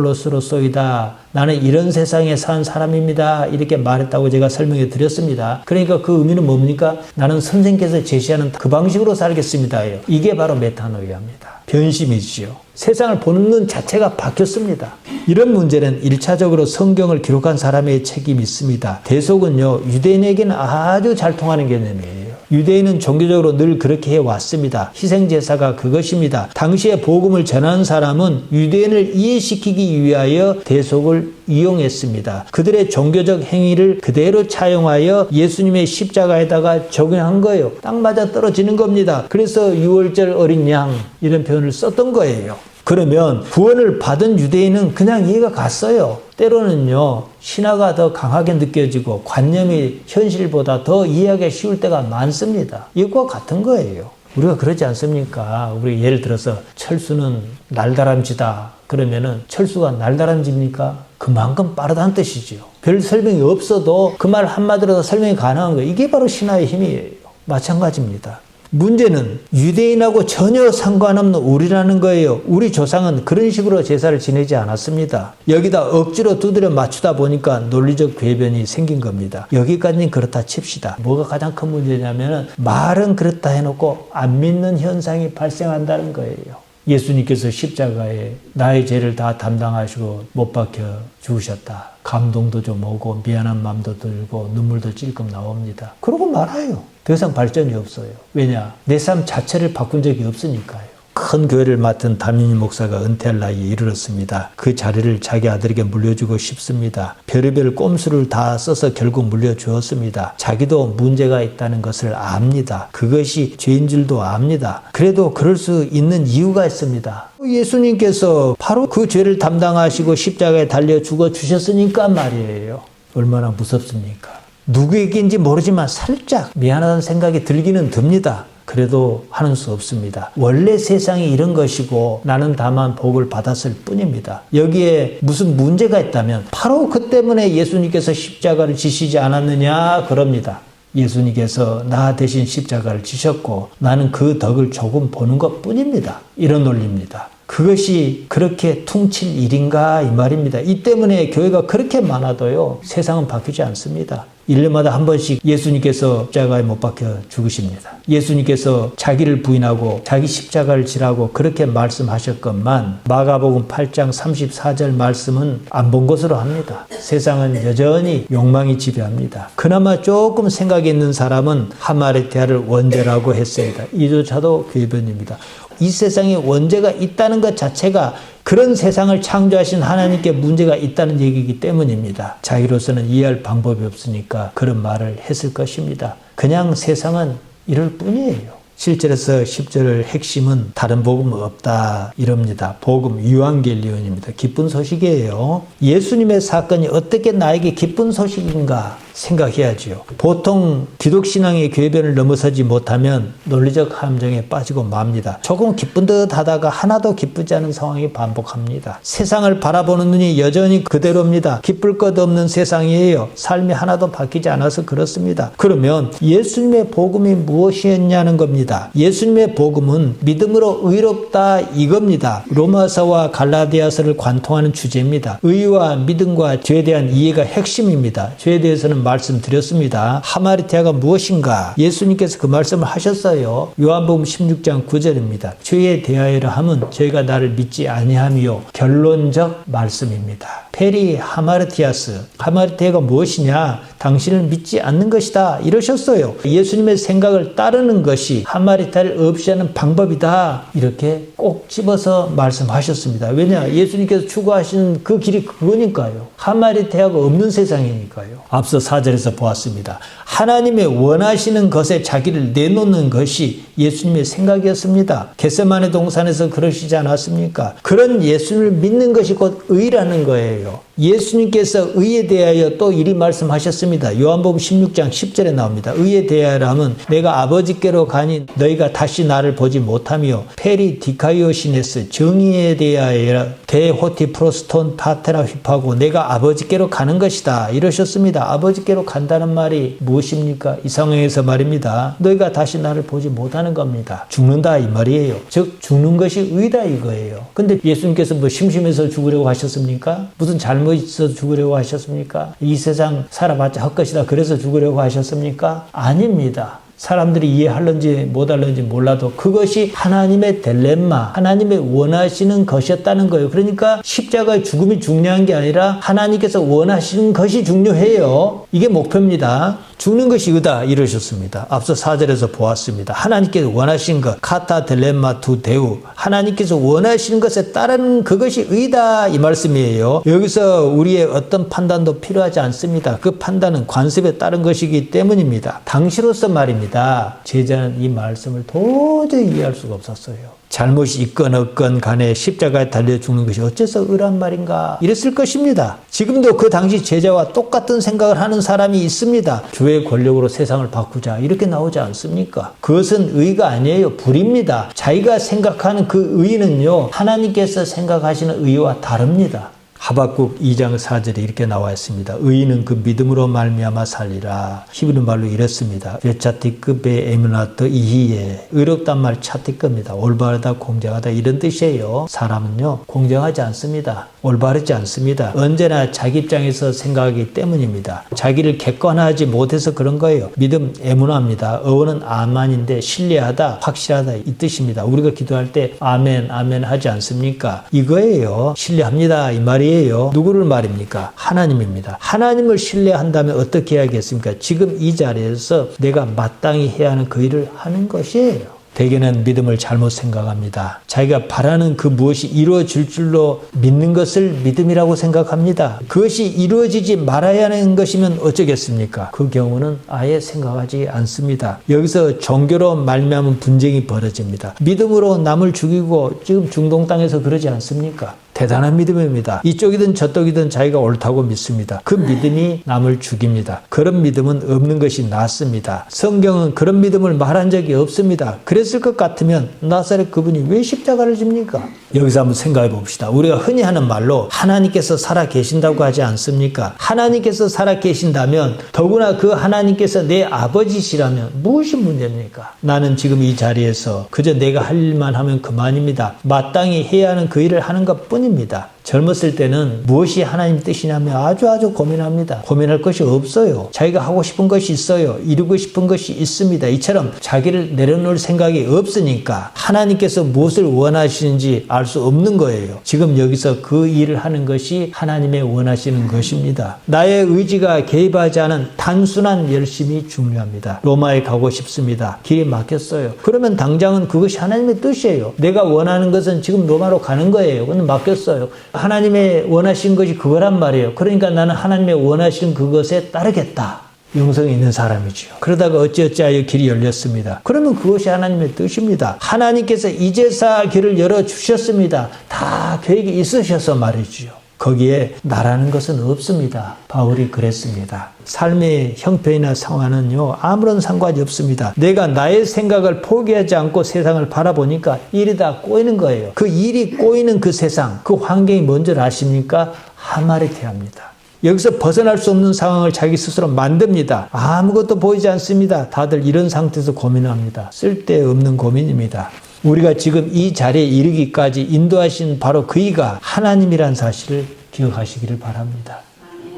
하마르톨로스로소이다. 나는 이런 세상에 산 사람입니다. 이렇게 말했다고 제가 설명해 드렸습니다. 그러니까 그 의미는 뭡니까? 나는 선생님께서 제시하는 그 방식으로 살겠습니다. 이게 바로 메타노이아입니다. 변심이지요. 세상을 보는 눈 자체가 바뀌었습니다. 이런 문제는 1차적으로 성경을 기록한 사람의 책임이 있습니다. 대속은요, 유대인에게는 아주 잘 통하는 개념이에요. 유대인은 종교적으로 늘 그렇게 해왔습니다. 희생제사가 그것입니다. 당시에 복음을 전하는 사람은 유대인을 이해시키기 위하여 대속을 이용했습니다. 그들의 종교적 행위를 그대로 차용하여 예수님의 십자가에다가 적용한 거예요. 딱 맞아 떨어지는 겁니다. 그래서 6월절 어린 양 이런 표현을 썼던 거예요. 그러면 구원을 받은 유대인은 그냥 이해가 갔어요. 때로는요, 신화가 더 강하게 느껴지고 관념이 현실보다 더 이해하기 쉬울 때가 많습니다. 이것과 같은 거예요. 우리가 그러지 않습니까? 우리 예를 들어서 철수는 날다람쥐다. 그러면은 철수가 날다람쥐입니까? 그만큼 빠르다는 뜻이지요. 별 설명이 없어도 그 말 한마디로 설명이 가능한 거예요. 이게 바로 신화의 힘이에요. 마찬가지입니다. 문제는 유대인하고 전혀 상관없는 우리라는 거예요. 우리 조상은 그런 식으로 제사를 지내지 않았습니다. 여기다 억지로 두드려 맞추다 보니까 논리적 궤변이 생긴 겁니다. 여기까지는 그렇다 칩시다. 뭐가 가장 큰 문제냐면 말은 그렇다 해놓고 안 믿는 현상이 발생한다는 거예요. 예수님께서 십자가에 나의 죄를 다 담당하시고 못 박혀 죽으셨다. 감동도 좀 오고 미안한 마음도 들고 눈물도 찔끔 나옵니다. 그러고 말아요. 더 이상 발전이 없어요. 왜냐? 내 삶 자체를 바꾼 적이 없으니까요. 큰 교회를 맡은 담임 목사가 은퇴할 나이에 이르렀습니다. 그 자리를 자기 아들에게 물려주고 싶습니다. 별의별 꼼수를 다 써서 결국 물려주었습니다. 자기도 문제가 있다는 것을 압니다. 그것이 죄인 줄도 압니다. 그래도 그럴 수 있는 이유가 있습니다. 예수님께서 바로 그 죄를 담당하시고 십자가에 달려 죽어 주셨으니까 말이에요. 얼마나 무섭습니까? 누구에게인지 모르지만 살짝 미안하다는 생각이 들기는 듭니다. 그래도 하는 수 없습니다. 원래 세상이 이런 것이고 나는 다만 복을 받았을 뿐입니다. 여기에 무슨 문제가 있다면 바로 그 때문에 예수님께서 십자가를 지시지 않았느냐 그럽니다. 예수님께서 나 대신 십자가를 지셨고 나는 그 덕을 조금 보는 것 뿐입니다. 이런 논리입니다. 그것이 그렇게 퉁칠 일인가 이 말입니다. 이 때문에 교회가 그렇게 많아도요 세상은 바뀌지 않습니다. 1년마다 한 번씩 예수님께서 십자가에 못 박혀 죽으십니다. 예수님께서 자기를 부인하고 자기 십자가를 지라고 그렇게 말씀하셨건만 마가복음 8장 34절 말씀은 안 본 것으로 합니다. 세상은 여전히 욕망이 지배합니다. 그나마 조금 생각이 있는 사람은 하마르티아를 원죄라고 했습니다. 이조차도 궤변입니다. 이 세상에 원죄가 있다는 것 자체가 그런 세상을 창조하신 하나님께 문제가 있다는 얘기이기 때문입니다. 자기로서는 이해할 방법이 없으니까 그런 말을 했을 것입니다. 그냥 세상은 이럴 뿐이에요. 7절에서 10절 핵심은 다른 복음은 없다 이럽니다. 복음 유앙겔리온입니다. 기쁜 소식이에요. 예수님의 사건이 어떻게 나에게 기쁜 소식인가 생각해야지요. 보통 기독신앙의 궤변을 넘어서지 못하면 논리적 함정에 빠지고 맙니다. 조금 기쁜 듯 하다가 하나도 기쁘지 않은 상황이 반복합니다. 세상을 바라보는 눈이 여전히 그대로입니다. 기쁠 것 없는 세상이에요. 삶이 하나도 바뀌지 않아서 그렇습니다. 그러면 예수님의 복음이 무엇이었냐는 겁니다. 예수님의 복음은 믿음으로 의롭다 이겁니다. 로마서와 갈라디아서를 관통하는 주제입니다. 의와 믿음과 죄에 대한 이해가 핵심입니다. 죄에 대해서는 말씀드렸습니다. 하마르티아가 무엇인가? 예수님께서 그 말씀을 하셨어요. 요한복음 16장 9절입니다. 죄에 대하여라 함은 저희가 나를 믿지 아니함이요. 결론적 말씀입니다. 페리 하마르티아스. 하마르티아가 무엇이냐? 당신을 믿지 않는 것이다. 이러셨어요. 예수님의 생각을 따르는 것이 하마르티아를 없애는 방법이다. 이렇게 꼭 집어서 말씀하셨습니다. 왜냐? 예수님께서 추구하시는 그 길이 그거니까요. 하마르티아가 없는 세상이니까요. 앞서 4절에서 보았습니다. 하나님의 원하시는 것에 자기를 내놓는 것이 예수님의 생각이었습니다. 겟세마네 동산에서 그러시지 않았습니까? 그런 예수님을 믿는 것이 곧 의라는 거예요. 예수님께서 의에 대하여 또 이리 말씀하셨습니다. 요한복음 16장 10절에 나옵니다. 의에 대하여 하면 내가 아버지께로 가니 너희가 다시 나를 보지 못하며 페리 디카이오시네스 정의에 대하여 데호티 프로스톤 파테라 휘파고 내가 아버지께로 가는 것이다 이러셨습니다. 아버지께로 간다는 말이 무엇입니까? 이 상황에서 말입니다. 너희가 다시 나를 보지 못하는 겁니다. 죽는다 이 말이에요. 즉 죽는 것이 의다 이거예요. 근데 예수님께서 뭐 심심해서 죽으려고 하셨습니까? 무슨 잘못 있어서 죽으려고 하셨습니까? 이 세상 살아봤자 헛것이다 그래서 죽으려고 하셨습니까? 아닙니다. 사람들이 이해할런지 못할런지 몰라도 그것이 하나님의 딜레마, 하나님의 원하시는 것이었다는 거예요. 그러니까 십자가의 죽음이 중요한 게 아니라 하나님께서 원하시는 것이 중요해요. 이게 목표입니다. 죽는 것이 의다 이러셨습니다. 앞서 4절에서 보았습니다. 하나님께서 원하신 것 카타 딜레마 투 데우 하나님께서 원하시는 것에 따르는 그것이 의다 이 말씀이에요. 여기서 우리의 어떤 판단도 필요하지 않습니다. 그 판단은 관습에 따른 것이기 때문입니다. 당시로서 말입니다. 제자는 이 말씀을 도저히 이해할 수가 없었어요. 잘못이 있건 없건 간에 십자가에 달려 죽는 것이 어째서 의란 말인가 이랬을 것입니다. 지금도 그 당시 제자와 똑같은 생각을 하는 사람이 있습니다. 교회 권력으로 세상을 바꾸자 이렇게 나오지 않습니까? 그것은 의가 아니에요. 불입니다. 자기가 생각하는 그 의는요 하나님께서 생각하시는 의와 다릅니다. 하박국 2장 4절에 이렇게 나와 있습니다. 의인은 그 믿음으로 말미암아 살리라. 히브리 말로 이랬습니다. 베차티크 베 에무나트 이히에 의롭단 말 차티크입니다. 올바르다 공정하다 이런 뜻이에요. 사람은요 공정하지 않습니다. 올바르지 않습니다. 언제나 자기 입장에서 생각하기 때문입니다. 자기를 객관화하지 못해서 그런 거예요. 믿음 에무나입니다. 어원은 아만인데 신뢰하다 확실하다 이 뜻입니다. 우리가 기도할 때 아멘 아멘 하지 않습니까? 이거예요. 신뢰합니다 이 말이 누구를 말입니까? 하나님입니다. 하나님을 신뢰한다면 어떻게 해야겠습니까? 지금 이 자리에서 내가 마땅히 해야 하는 그 일을 하는 것이에요. 대개는 믿음을 잘못 생각합니다. 자기가 바라는 그 무엇이 이루어질 줄로 믿는 것을 믿음이라고 생각합니다. 그것이 이루어지지 말아야 하는 것이면 어쩌겠습니까? 그 경우는 아예 생각하지 않습니다. 여기서 종교로 말미암은 분쟁이 벌어집니다. 믿음으로 남을 죽이고 지금 중동 땅에서 그러지 않습니까? 대단한 믿음입니다. 이쪽이든 저쪽이든 자기가 옳다고 믿습니다. 그 믿음이 남을 죽입니다. 그런 믿음은 없는 것이 낫습니다. 성경은 그런 믿음을 말한 적이 없습니다. 그랬을 것 같으면 나사렛 그분이 왜 십자가를 집니까? 여기서 한번 생각해 봅시다. 우리가 흔히 하는 말로 하나님께서 살아 계신다고 하지 않습니까? 하나님께서 살아 계신다면 더구나 그 하나님께서 내 아버지시라면 무엇이 문제입니까? 나는 지금 이 자리에서 그저 내가 할 일만 하면 그만입니다. 마땅히 해야 하는 그 일을 하는 것 뿐입니다. 젊었을 때는 무엇이 하나님 뜻이냐면 아주 고민합니다. 고민할 것이 없어요. 자기가 하고 싶은 것이 있어요. 이루고 싶은 것이 있습니다. 이처럼 자기를 내려놓을 생각이 없으니까 하나님께서 무엇을 원하시는지 알 수 없는 거예요. 지금 여기서 그 일을 하는 것이 하나님의 원하시는 것입니다. 나의 의지가 개입하지 않은 단순한 열심이 중요합니다. 로마에 가고 싶습니다. 길이 막혔어요. 그러면 당장은 그것이 하나님의 뜻이에요. 내가 원하는 것은 지금 로마로 가는 거예요. 그건 막혔어요. 하나님의 원하신 것이 그거란 말이에요. 그러니까 나는 하나님의 원하신 그것에 따르겠다. 영성이 있는 사람이죠. 그러다가 어찌어찌하여 길이 열렸습니다. 그러면 그것이 하나님의 뜻입니다. 하나님께서 이제서 길을 열어주셨습니다. 다 계획이 있으셔서 말이죠. 거기에 나라는 것은 없습니다. 바울이 그랬습니다. 삶의 형편이나 상황은요, 아무런 상관이 없습니다. 내가 나의 생각을 포기하지 않고 세상을 바라보니까 일이 다 꼬이는 거예요. 그 일이 꼬이는 그 세상, 그 환경이 뭔지 아십니까? 하마르티아입니다. 여기서 벗어날 수 없는 상황을 자기 스스로 만듭니다. 아무것도 보이지 않습니다. 다들 이런 상태에서 고민합니다. 쓸데없는 고민입니다. 우리가 지금 이 자리에 이르기까지 인도하신 바로 그이가 하나님이란 사실을 기억하시기를 바랍니다.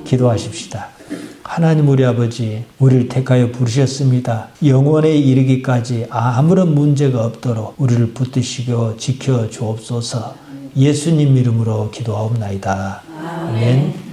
기도하십시다. 하나님 우리 아버지, 우리를 택하여 부르셨습니다. 영원에 이르기까지 아무런 문제가 없도록 우리를 붙드시고 지켜 주옵소서. 예수님 이름으로 기도하옵나이다. 아멘.